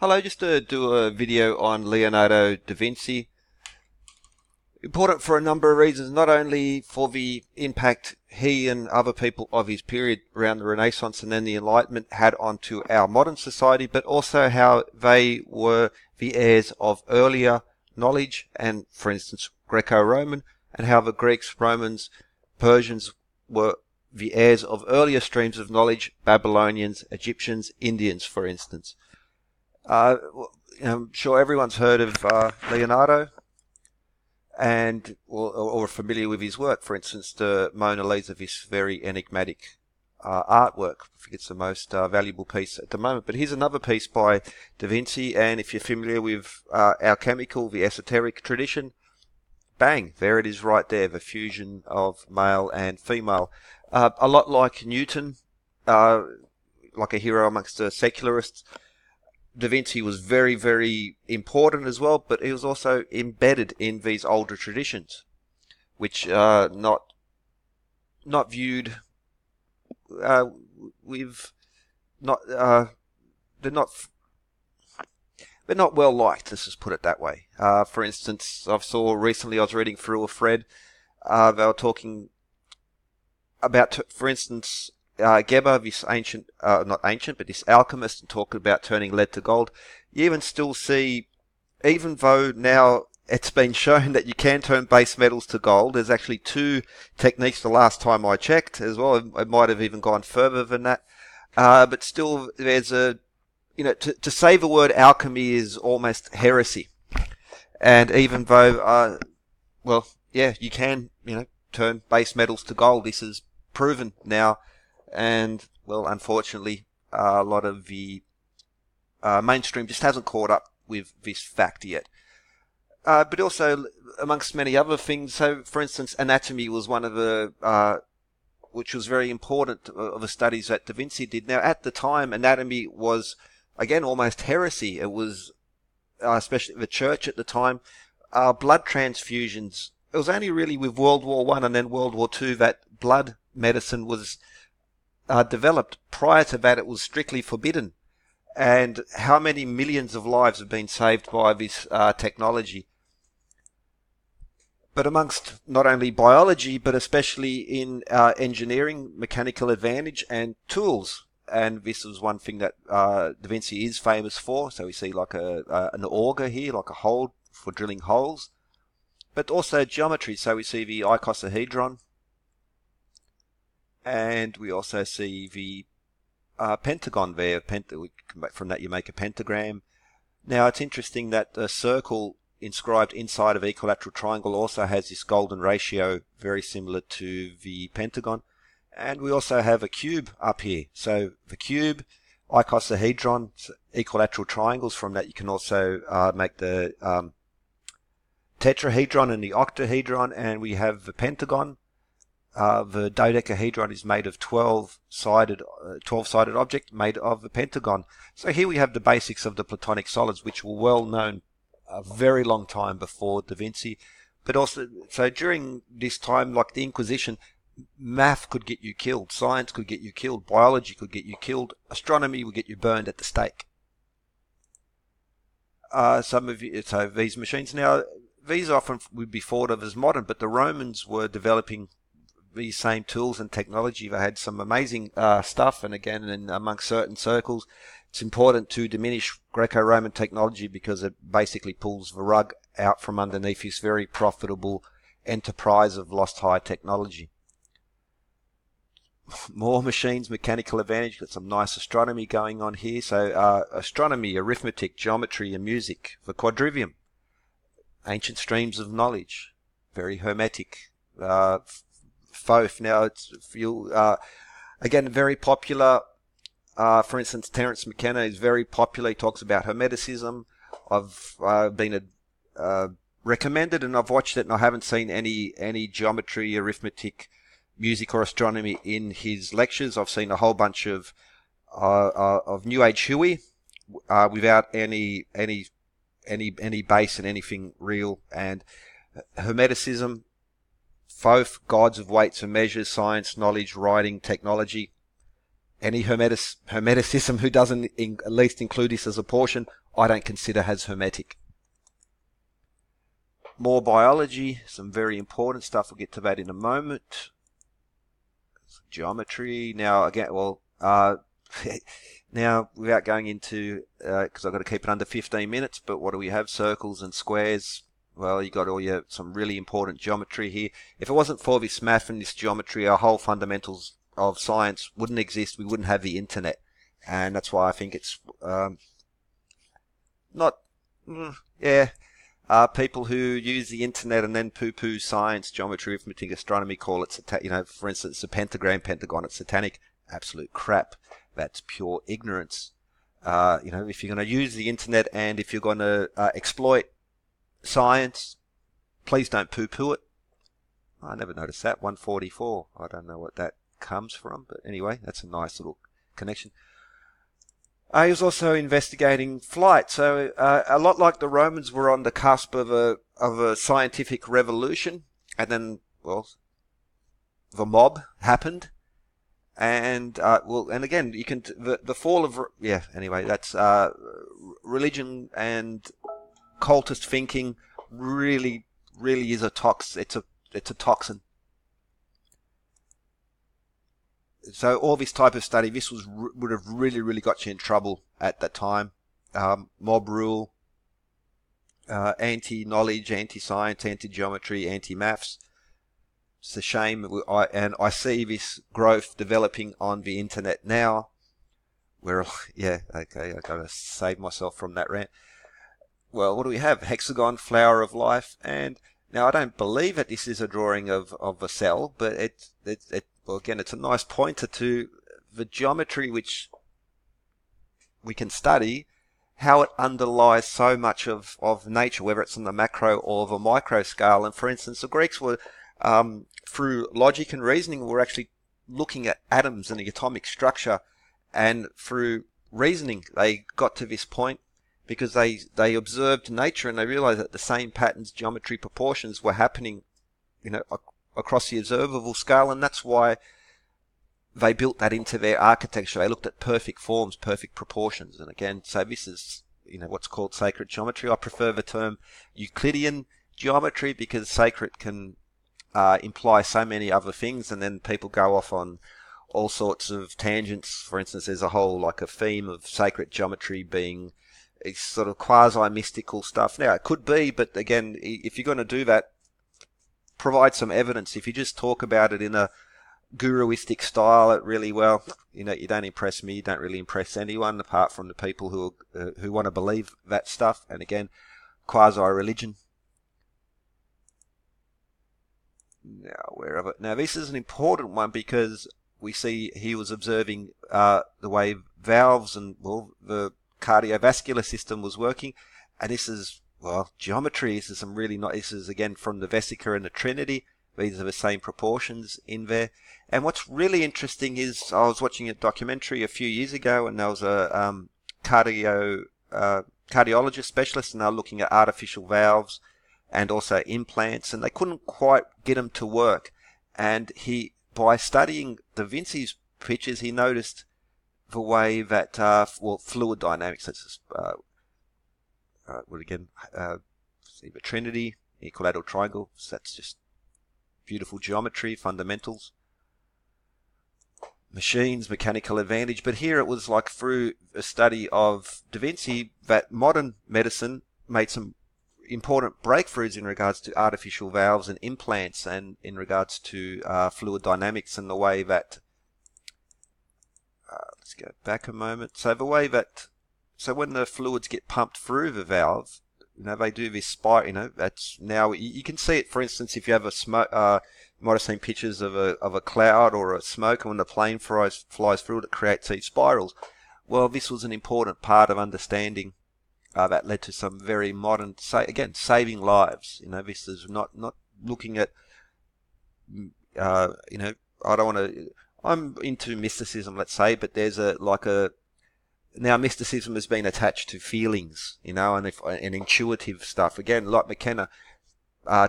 Hello, just to do a video on Leonardo da Vinci. Important for a number of reasons, not only for the impact he and other people of his period around the Renaissance and then the Enlightenment had onto our modern society, but also how they were the heirs of earlier knowledge and, for instance, Greco-Roman, and how the Greeks, Romans, Persians were the heirs of earlier streams of knowledge, Babylonians, Egyptians, Indians, for instance. I'm sure everyone's heard of Leonardo and or familiar with his work. For instance, the Mona Lisa, this very enigmatic artwork. I think it's the most valuable piece at the moment. But here's another piece by Da Vinci, and if you're familiar with alchemical, the esoteric tradition, bang, there it is right there, the fusion of male and female. A lot like Newton, like a hero amongst the secularists. Da Vinci was very, very important as well, but he was also embedded in these older traditions, which are not viewed with not they're not well liked. Let's just put it that way. For instance, I was reading through a thread. They were talking about, for instance, Geber, this ancient, not ancient, but this alchemist, and talking about turning lead to gold. You even still see, even though now it's been shown that you can turn base metals to gold, there's actually two techniques the last time I checked as well. It might have even gone further than that. But still, there's to say the word alchemy is almost heresy. And even though, you can, turn base metals to gold. This is proven now. And, well, unfortunately, a lot of the mainstream just hasn't caught up with this fact yet. But also, amongst many other things, so, for instance, anatomy was one of the, which was very important of the studies that Da Vinci did. Now, at the time, anatomy was, again, almost heresy. It was, especially the church at the time, blood transfusions. It was only really with World War I and then World War II that blood medicine was developed. Prior to that, it was strictly forbidden. And how many millions of lives have been saved by this technology? But amongst not only biology, but especially in engineering, mechanical advantage, and tools. And this was one thing that Da Vinci is famous for. So we see like an auger here, like a hole for drilling holes. But also geometry. So we see the icosahedron. And we also see the pentagon there. From that you make a pentagram. Now it's interesting that the circle inscribed inside of equilateral triangle also has this golden ratio, very similar to the pentagon. And we also have a cube up here. So the cube, icosahedron, equilateral triangles. From that you can also make the tetrahedron and the octahedron. And we have the pentagon. The dodecahedron is made of 12-sided object made of the pentagon. So here we have the basics of the Platonic solids, which were well known a very long time before Da Vinci. But also, so during this time, like the Inquisition, math could get you killed, science could get you killed, biology could get you killed, astronomy would get you burned at the stake. So these machines now, these often would be thought of as modern, but the Romans were developing these same tools and technology. They had some amazing stuff, and again, amongst certain circles, it's important to diminish Greco-Roman technology because it basically pulls the rug out from underneath this very profitable enterprise of lost high technology. More machines, mechanical advantage, got some nice astronomy going on here. So astronomy, arithmetic, geometry and music, the quadrivium, ancient streams of knowledge, very hermetic, Thoth. Now it's again very popular. For instance, Terence McKenna is very popular. He talks about Hermeticism. I've been recommended, and I've watched it, and I haven't seen any geometry, arithmetic, music, or astronomy in his lectures. I've seen a whole bunch of New Age Huey without any base in anything real, and Hermeticism. Thoth, gods of weights and measures, science, knowledge, writing, technology, any hermeticism who doesn't at least include this as a portion, I don't consider as hermetic. More biology, some very important stuff. We'll get to that in a moment. Geometry. Now, again, now without going into, because I've got to keep it under 15 minutes, but what do we have? Circles and squares. Well, you got some really important geometry here. If it wasn't for this math and this geometry, our whole fundamentals of science wouldn't exist. We wouldn't have the internet, and that's why I think it's people who use the internet and then poo-poo science, geometry, arithmetic, astronomy, call it for instance, the pentagon, it's satanic. Absolute crap. That's pure ignorance. If you're going to use the internet and if you're going to exploit science, please don't poo-poo it. I never noticed that. 144. I don't know what that comes from, but anyway, that's a nice little connection. He was also investigating flight, so a lot like the Romans were on the cusp of a scientific revolution, and then the mob happened, and and again you can the fall of anyway, that's religion and cultist thinking really is a it's a toxin. So all this type of study, this would have really got you in trouble at that time. Mob rule, anti-knowledge, anti-science, anti-geometry, anti-maths. It's a shame, and I see this growth developing on the internet now. Where, I gotta save myself from that rant. Well, what do we have? Hexagon, flower of life, and now I don't believe that this is a drawing of a cell, but well, again, it's a nice pointer to the geometry which we can study, how it underlies so much of nature, whether it's on the macro or the micro scale. And for instance, the Greeks were, through logic and reasoning, were actually looking at atoms and the atomic structure, and through reasoning they got to this point because they observed nature and they realized that the same patterns, geometry, proportions were happening, across the observable scale, and that's why they built that into their architecture. They looked at perfect forms, perfect proportions, and again, so this is what's called sacred geometry. I prefer the term Euclidean geometry because sacred can imply so many other things, and then people go off on all sorts of tangents. For instance, there's a whole a theme of sacred geometry being sort of quasi-mystical stuff. Now, it could be, but again, if you're going to do that, provide some evidence. If you just talk about it in a guruistic style, you don't impress me. You don't really impress anyone apart from the people who want to believe that stuff. And again, quasi-religion. Now, this is an important one because we see he was observing the way valves and the cardiovascular system was working, and this is geometry. This is some really nice. This is again from the vesica and the Trinity. These are the same proportions in there. And what's really interesting is I was watching a documentary a few years ago, and there was a cardiologist specialist, and they were looking at artificial valves and also implants, and they couldn't quite get them to work. And by studying Da Vinci's pictures, he noticed the way that fluid dynamics. That's see the Trinity, equilateral triangle. So that's just beautiful geometry, fundamentals, machines, mechanical advantage. But here it was through a study of Da Vinci that modern medicine made some important breakthroughs in regards to artificial valves and implants, and in regards to fluid dynamics and the way that. Let's go back a moment. So the way that. So when the fluids get pumped through the valve, they do this spiral. That's now you can see it. For instance, if you have a smoke, you might have seen pictures of a cloud or a smoke, and when the plane flies through it, it creates these spirals. Well, this was an important part of understanding that led to some very modern, saving lives. This is not looking at. I don't want to. I'm into mysticism, let's say, but there's now mysticism has been attached to feelings, and intuitive stuff. Again, like McKenna,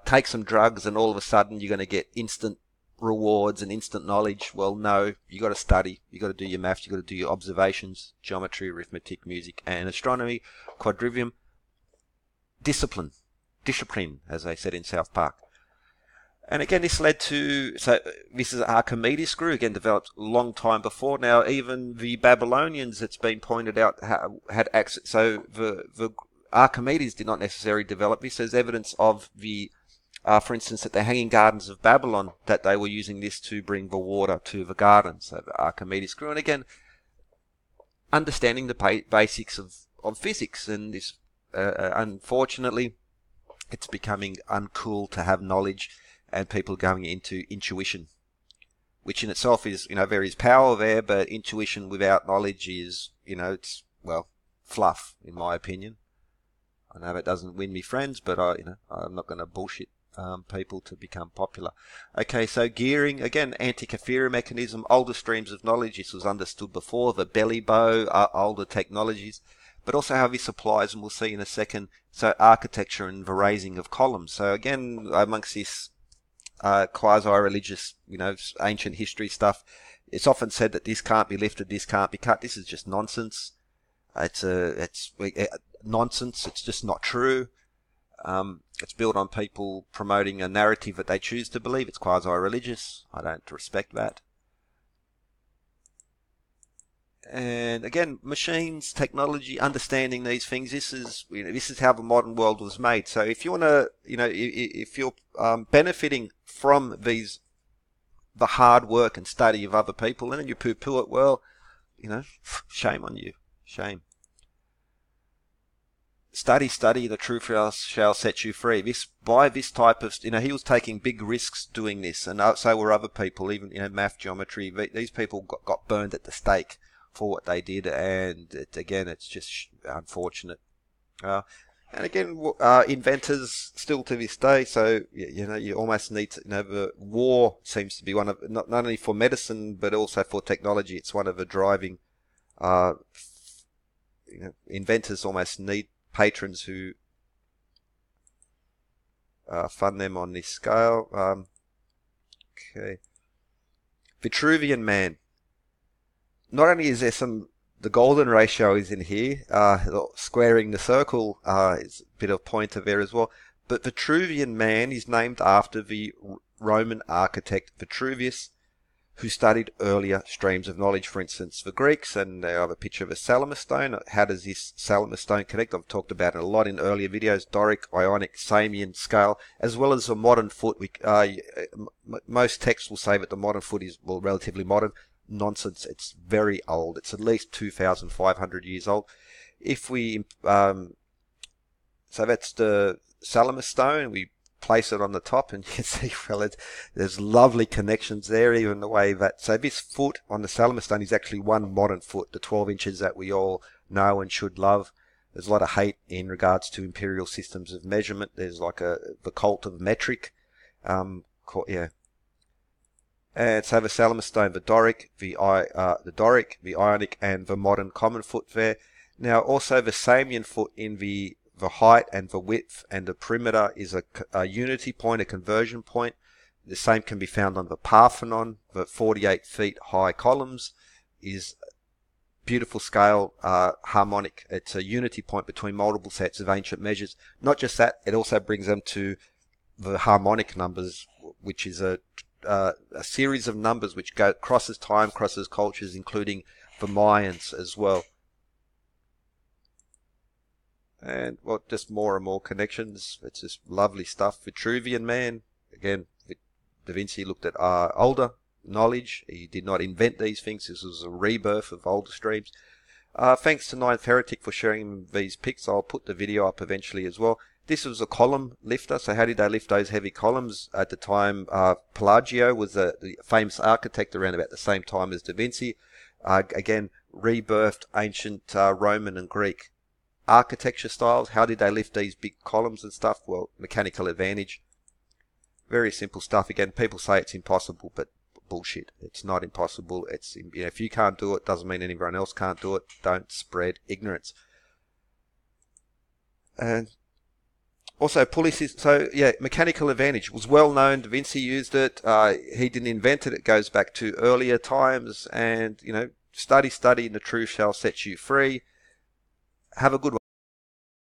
take some drugs and all of a sudden you're going to get instant rewards and instant knowledge. Well, no, you got to study, you got to do your maths, you got to do your observations, geometry, arithmetic, music, and astronomy, quadrivium, discipline, as they said in South Park. And again, this led to, so this is Archimedes screw, again developed a long time before. Now, even the Babylonians, it's been pointed out, had access. So the Archimedes did not necessarily develop this. There's evidence of the, for instance, at the Hanging Gardens of Babylon, that they were using this to bring the water to the gardens. So the Archimedes screw. And again, understanding the basics of physics. And this, unfortunately, it's becoming uncool to have knowledge, and people going into intuition, which in itself is, there is power there, but intuition without knowledge is, it's, well, fluff, in my opinion. I know that doesn't win me friends, but I'm not going to bullshit people to become popular. Okay, so gearing, again, Antikythera mechanism, older streams of knowledge. This was understood before, the belly bow, older technologies, but also how this applies, and we'll see in a second, so architecture and the raising of columns. So again, amongst this quasi-religious, ancient history stuff, it's often said that this can't be lifted, this can't be cut. This is just nonsense. It's nonsense. It's just not true. It's built on people promoting a narrative that they choose to believe. It's quasi-religious. I don't respect that. And again, machines, technology, understanding these things. This is how the modern world was made. So if you want to, if you're benefiting from the hard work and study of other people, and then you poo-poo it, well, shame on you, shame. Study, the truth shall set you free. By this type of, he was taking big risks doing this, and so were other people. Even math, geometry. These people got burned at the stake for what they did, and it's just unfortunate. And again, inventors still to this day. So you almost need to. The war seems to be one of, not only for medicine but also for technology. It's one of the driving. Inventors almost need patrons who fund them on this scale. Okay, Vitruvian Man. Not only is there the golden ratio is in here, squaring the circle is a bit of pointer there as well, but Vitruvian Man is named after the Roman architect Vitruvius, who studied earlier streams of knowledge, for instance, the Greeks, and they have a picture of a Salamis stone. How does this Salamis stone connect? I've talked about it a lot in earlier videos, Doric, Ionic, Samian scale, as well as the modern foot. Most texts will say that the modern foot is, well, relatively modern. Nonsense. It's very old. It's at least 2,500 years old. If we so that's the Salamis stone, we place it on the top, and you can see, well, there's lovely connections there, even the way that, so this foot on the Salamis stone is actually one modern foot, the 12 inches that we all know and should love. There's a lot of hate in regards to imperial systems of measurement. There's like the cult of metric, and so the Salamis stone, the Doric, the Ionic, and the modern common foot there. Now also the Samian foot in the height and the width and the perimeter is a unity point, a conversion point. The same can be found on the Parthenon. The 48 feet high columns is beautiful scale, harmonic. It's a unity point between multiple sets of ancient measures. Not just that, it also brings them to the harmonic numbers, which is a series of numbers which crosses time, crosses cultures, including the Mayans as well. And, well, just more and more connections. It's just lovely stuff. Vitruvian Man, again, Da Vinci looked at older knowledge. He did not invent these things. This was a rebirth of older streams. Thanks to Ninth Heretic for sharing these pics. I'll put the video up eventually as well. This was a column lifter. So how did they lift those heavy columns? At the time, Palladio was the famous architect around about the same time as Da Vinci. Again, rebirthed ancient Roman and Greek architecture styles. How did they lift these big columns and stuff? Well, mechanical advantage. Very simple stuff. Again, people say it's impossible, but bullshit. It's not impossible. It's, if you can't do it, doesn't mean anyone else can't do it. Don't spread ignorance. And Also, mechanical advantage was well known. Vinci used it. He didn't invent it. It goes back to earlier times. And, study, and the truth shall set you free. Have a good one.